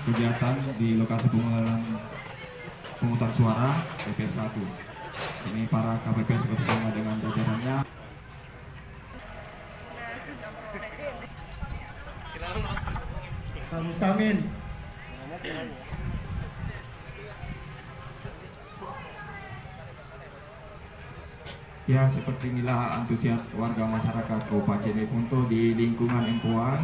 Kegiatan di lokasi pemungutan suara TPS 1. Ini para KPPS bersama dengan jajarannya. Pak Mustamin. Ya, seperti inilah antusias warga masyarakat Kabupaten Jeneponto di lingkungan Empuan.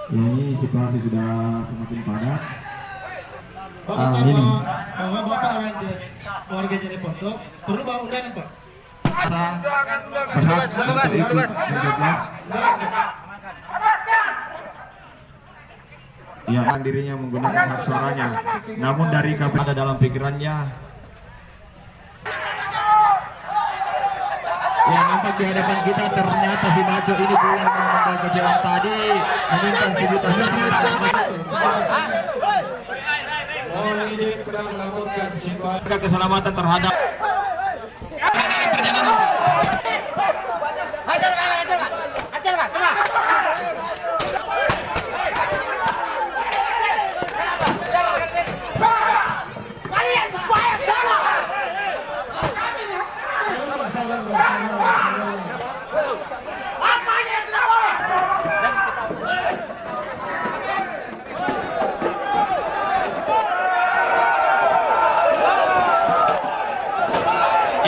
Ya, ini situasi sudah semakin padat. Ini bahwa Bapak warga Jeneponto perlu bawa undangan, Pak. Berhak untuk ikut mencoblos. Ya, dirinya menggunakan hak suaranya. Namun dari KPP ada dalam pikirannya. Ya, nampak di hadapan kita ternyata si Baco ini pulang membawa kejauhan tadi menyimpan sebutan keselamatan terhadap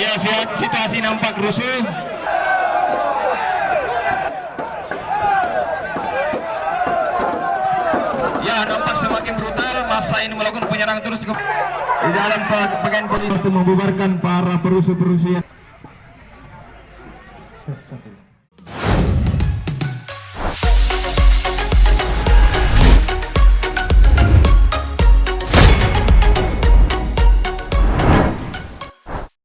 ya, situasi nampak rusuh. Ya, nampak semakin brutal. Masa ini melakukan penyerangan terus di dalam pakaian polisi untuk membubarkan para perusuh-perusuh.